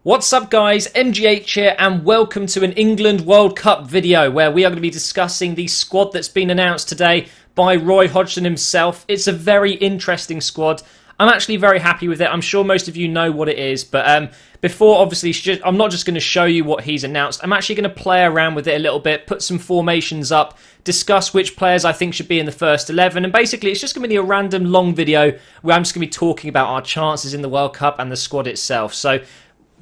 What's up guys, MGH here and welcome to an England World Cup video where we are going to be discussing the squad that's been announced today by Roy Hodgson himself. It's a very interesting squad. I'm actually very happy with it. I'm sure most of you know what it is, but before obviously I'm not just going to show you what he's announced. I'm actually going to play around with it a little bit, put some formations up, discuss which players I think should be in the first 11, and basically it's just going to be a random long video where I'm just going to be talking about our chances in the World Cup and the squad itself. So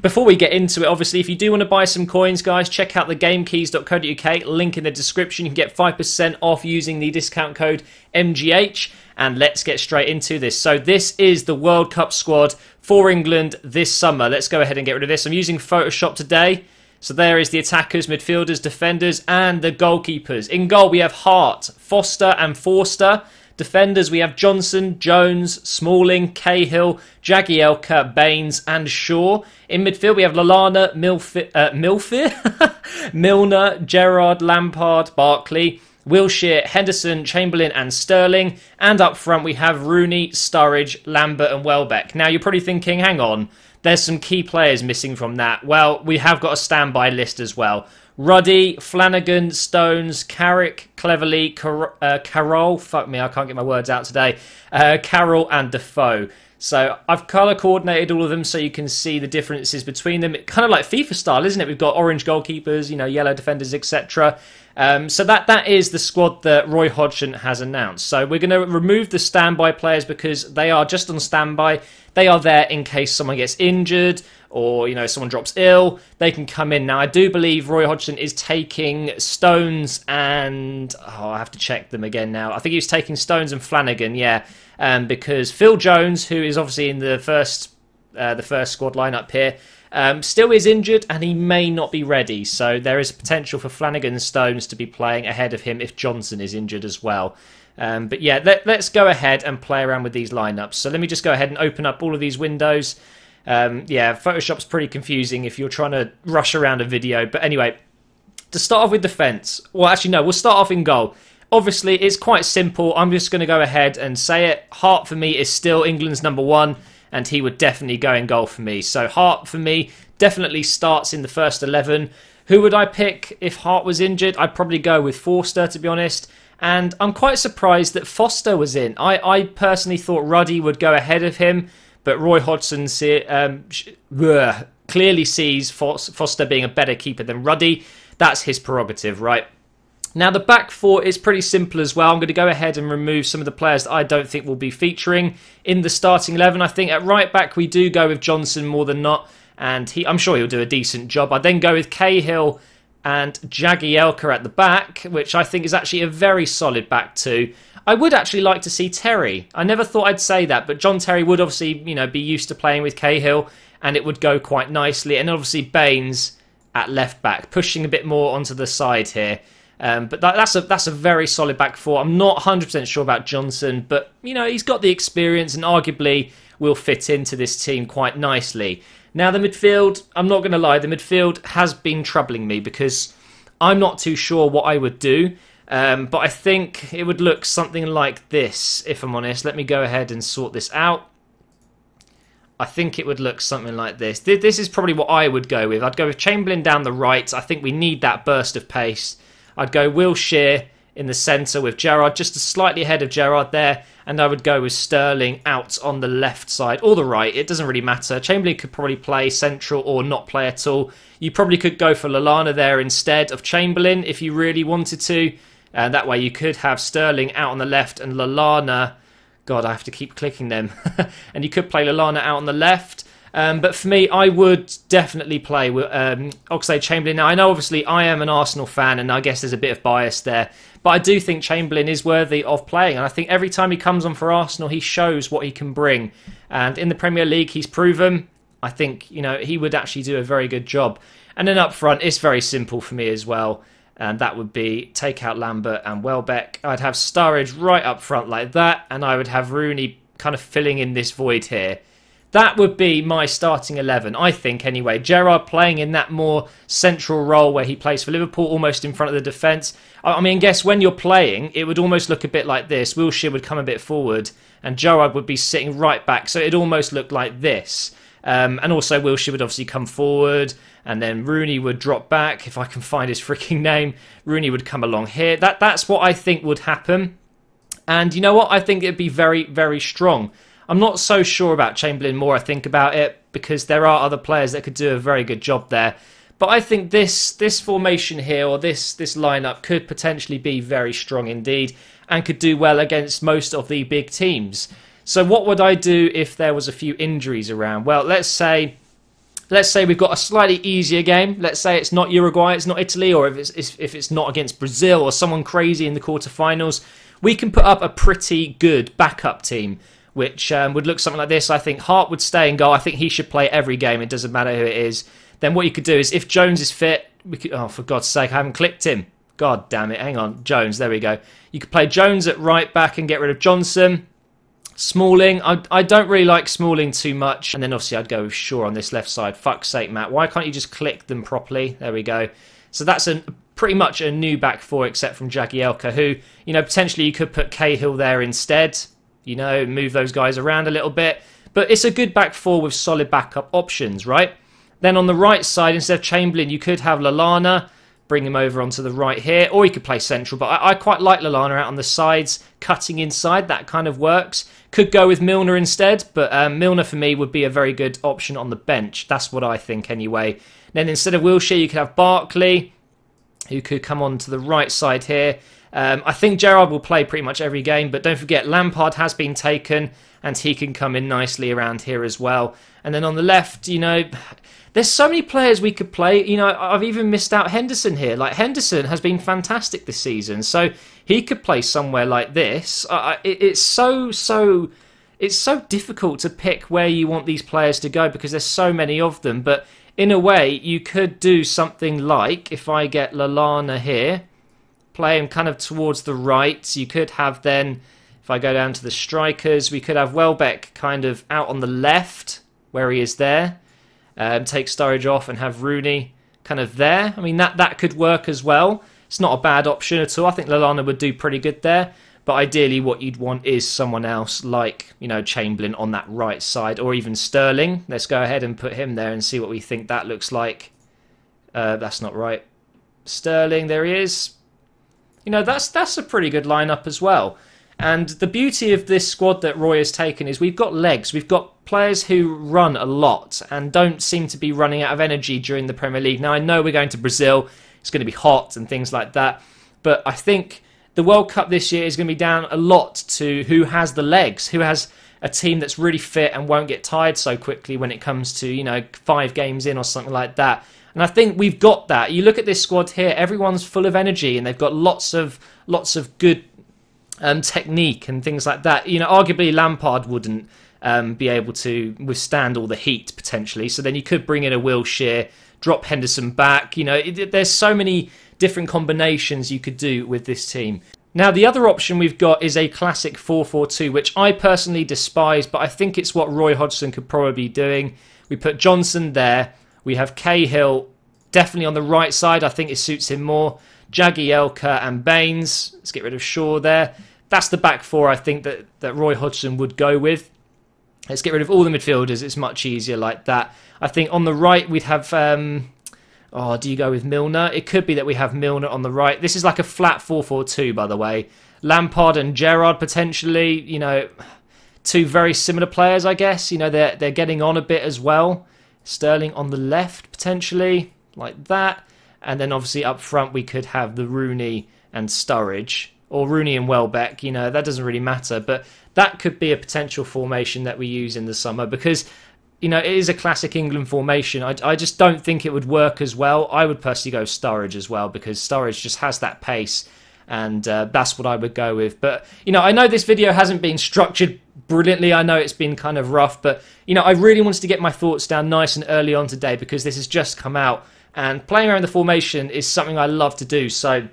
before we get into it, obviously, if you do want to buy some coins, guys, check out the gamekeys.co.uk, link in the description. You can get 5% off using the discount code MGH, and let's get straight into this. So this is the World Cup squad for England this summer. Let's go ahead and get rid of this. I'm using Photoshop today. So there is the attackers, midfielders, defenders, and the goalkeepers. In goal, we have Hart, Foster, and Forster. Defenders, we have Johnson, Jones, Smalling, Cahill, Jagielka, Baines, and Shaw. In midfield, we have Lallana, Milner, Gerrard, Lampard, Barkley, Wilshere, Henderson, Chamberlain, and Sterling. And up front, we have Rooney, Sturridge, Lambert, and Welbeck. Now, you're probably thinking, hang on, there's some key players missing from that. Well, we have got a standby list as well. Ruddy, Flanagan, Stones, Carrick, Cleverley, Carroll, fuck me, I can't get my words out today, Carroll and Defoe. So I've colour coordinated all of them so you can see the differences between them. Kind of like FIFA style, isn't it? We've got orange goalkeepers, yellow defenders, etc. So that is the squad that Roy Hodgson has announced. So we're going to remove the standby players because they are just on standby. They are there in case someone gets injured or, someone drops ill. They can come in. Now, I do believe Roy Hodgson is taking Stones and... I have to check them again now. I think he's taking Stones and Flanagan, yeah. Because Phil Jones, who is obviously in the first squad lineup here, still is injured and he may not be ready. So there is a potential for Flanagan and Stones to be playing ahead of him if Johnson is injured as well. But yeah, let's go ahead and play around with these lineups. So let me just go ahead and open up all of these windows. Yeah, Photoshop's pretty confusing if you're trying to rush around a video. But anyway, to start off with defence. Well, actually, no, we'll start off in goal. Obviously, it's quite simple. I'm just going to go ahead and say it. Hart, for me, is still England's #1, and he would definitely go in goal for me. So Hart, for me, definitely starts in the first 11. Who would I pick if Hart was injured? I'd probably go with Forster, to be honest. And I'm quite surprised that Foster was in. I personally thought Ruddy would go ahead of him, but Roy Hodgson clearly sees Foster being a better keeper than Ruddy. That's his prerogative, right? Now, the back four is pretty simple as well. I'm going to go ahead and remove some of the players that I don't think will be featuring in the starting 11. I think at right back, we do go with Johnson more than not, and I'm sure he'll do a decent job. I then go with Cahill and Jagielka at the back, which I think is actually a very solid back two. I would actually like to see Terry. I never thought I'd say that, but John Terry would obviously, be used to playing with Cahill, and it would go quite nicely. And obviously Baines at left back, pushing a bit more onto the side here. But that's a very solid back four. I'm not 100% sure about Johnson, but he's got the experience and arguably will fit into this team quite nicely. Now the midfield, I'm not going to lie, the midfield has been troubling me because I'm not too sure what I would do. But I think it would look something like this, if I'm honest. Let me go ahead and sort this out. I think it would look something like this. This is probably what I would go with. I'd go with Chamberlain down the right. I think we need that burst of pace. I'd go Wilshere in the centre with Gerrard, just slightly ahead of Gerrard there. And I would go with Sterling out on the left side or the right. It doesn't really matter. Chamberlain could probably play central or not play at all. You probably could go for Lallana there instead of Chamberlain if you really wanted to. And that way you could have Sterling out on the left and Lallana... God, I have to keep clicking them. And you could play Lallana out on the left. But for me, I would definitely play with Oxlade-Chamberlain. Now, I know obviously I am an Arsenal fan and I guess there's a bit of bias there. But I do think Chamberlain is worthy of playing. And I think every time he comes on for Arsenal, he shows what he can bring. And in the Premier League, he's proven. I think, he would actually do a very good job. And then up front, it's very simple for me as well. And that would be take out Lambert and Welbeck. I'd have Sturridge right up front like that. And I would have Rooney kind of filling in this void here. That would be my starting 11, I think, anyway. Gerrard playing in that more central role where he plays for Liverpool, almost in front of the defence. I mean, guess when you're playing, it would almost look a bit like this. Wilshere would come a bit forward, and Gerrard would be sitting right back, so it'd almost look like this. And also Wilshere would obviously come forward, and then Rooney would drop back. If I can find his freaking name, Rooney would come along here. That's what I think would happen. And you know what? I think it'd be very, very strong. I'm not so sure about Chamberlain more I think about it, because there are other players that could do a very good job there. But I think this formation here, or this lineup, could potentially be very strong indeed, and could do well against most of the big teams. So what would I do if there was a few injuries around? Well, let's say we've got a slightly easier game. Let's say it's not Uruguay, it's not Italy, or if it's not against Brazil or someone crazy in the quarterfinals, we can put up a pretty good backup team, which would look something like this. I think Hart would stay in goal. I think he should play every game. It doesn't matter who it is. Then what you could do is, if Jones is fit, we could, oh, for God's sake, I haven't clicked him. God damn it. Hang on. Jones, there we go. You could play Jones at right back and get rid of Johnson. Smalling, I don't really like Smalling too much. And then obviously I'd go with Shaw on this left side. Fuck's sake, Matt. Why can't you just click them properly? There we go. So that's pretty much a new back four, except from Jagielka, who, you know, potentially you could put Cahill there instead. You know, move those guys around a little bit. But it's a good back four with solid backup options, right? Then on the right side, instead of Chamberlain, you could have Lallana, bring him over onto the right here, or you could play central. But I quite like Lallana out on the sides, cutting inside. That kind of works. Could go with Milner instead, but Milner for me would be a very good option on the bench. That's what I think anyway. Then instead of Wilshere, you could have Barkley, who could come on to the right side here. I think Gerrard will play pretty much every game, but don't forget Lampard has been taken, and he can come in nicely around here as well. And then on the left, you know, there's so many players we could play. You know, I've even missed out Henderson here. Like, Henderson has been fantastic this season, so he could play somewhere like this. It's so difficult to pick where you want these players to go, because there's so many of them. But in a way, you could do something like, if I get Lallana here, play him kind of towards the right. You could have then, if I go down to the strikers, we could have Welbeck kind of out on the left, where he is there. Take Sturridge off and have Rooney kind of there. I mean, that could work as well. It's not a bad option at all. I think Lallana would do pretty good there. But ideally, what you'd want is someone else like, you know, Chamberlain on that right side, or even Sterling. Let's go ahead and put him there and see what we think that looks like. That's not right. Sterling, there he is. You know, that's a pretty good lineup as well. And the beauty of this squad that Roy has taken is we've got legs. We've got players who run a lot and don't seem to be running out of energy during the Premier League. Now, I know we're going to Brazil. It's going to be hot and things like that. But I think the World Cup this year is going to be down a lot to who has the legs, who has a team that's really fit and won't get tired so quickly when it comes to, you know, 5 games in or something like that. And I think we've got that. You look at this squad here, everyone's full of energy and they've got lots of good technique and things like that. You know, arguably Lampard wouldn't be able to withstand all the heat potentially. So then you could bring in a Wilshere, drop Henderson back. You know, there's so many different combinations you could do with this team. Now, the other option we've got is a classic 4-4-2, which I personally despise, but I think it's what Roy Hodgson could probably be doing. We put Johnson there. We have Cahill definitely on the right side. I think it suits him more. Jagielka and Baines. Let's get rid of Shaw there. That's the back four I think that Roy Hodgson would go with. Let's get rid of all the midfielders. It's much easier like that. I think on the right we'd have... do you go with Milner? It could be that we have Milner on the right. This is like a flat 4-4-2, by the way. Lampard and Gerrard potentially, you know, two very similar players, I guess. You know, they're getting on a bit as well. Sterling on the left, potentially, like that. And then obviously up front we could have the Rooney and Sturridge. Or Rooney and Welbeck, you know, that doesn't really matter. But that could be a potential formation that we use in the summer because... You know, it is a classic England formation. I just don't think it would work as well. I would personally go Sturridge as well because Sturridge just has that pace and that's what I would go with. But, you know, I know this video hasn't been structured brilliantly. I know it's been kind of rough, but, you know, I really wanted to get my thoughts down nice and early on today because this has just come out and playing around the formation is something I love to do. So,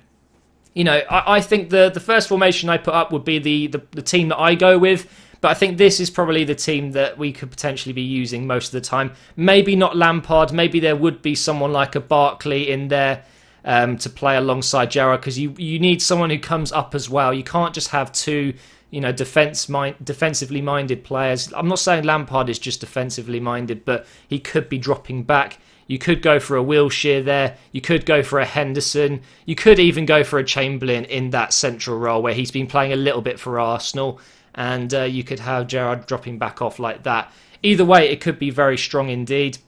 you know, I think the first formation I put up would be the team that I go with. But I think this is probably the team that we could potentially be using most of the time. Maybe not Lampard. Maybe there would be someone like a Barkley in there. to play alongside Gerrard, because you need someone who comes up as well. You can't just have two, you know, defensively minded players. I'm not saying Lampard is just defensively minded, but he could be dropping back. You could go for a Wilshere there. You could go for a Henderson. You could even go for a Chamberlain in that central role where he's been playing a little bit for Arsenal. And you could have Gerrard dropping back off like that. Either way, it could be very strong indeed.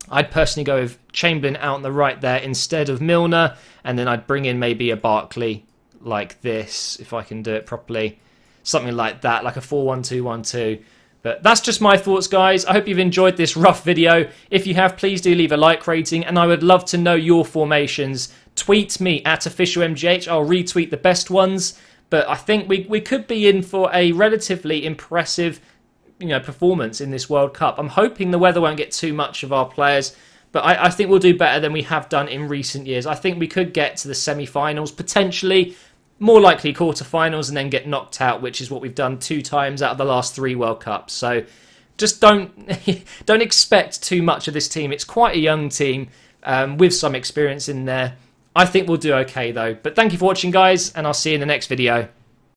I'd personally go with Chamberlain out on the right there instead of Milner. And then I'd bring in maybe a Barkley like this, if I can do it properly. Something like that, like a 4-1-2-1-2. But that's just my thoughts, guys. I hope you've enjoyed this rough video. If you have, please do leave a like rating, and I would love to know your formations. Tweet me at officialmgh. I'll retweet the best ones. But I think we could be in for a relatively impressive, you know, performance in this World Cup. I'm hoping the weather won't get too much of our players, but I think we'll do better than we have done in recent years. I think we could get to the semi-finals, potentially. More likely quarterfinals, and then get knocked out, which is what we've done 2 times out of the last 3 World Cups. So just don't expect too much of this team. It's quite a young team with some experience in there. I think we'll do okay though. But thank you for watching, guys, and I'll see you in the next video.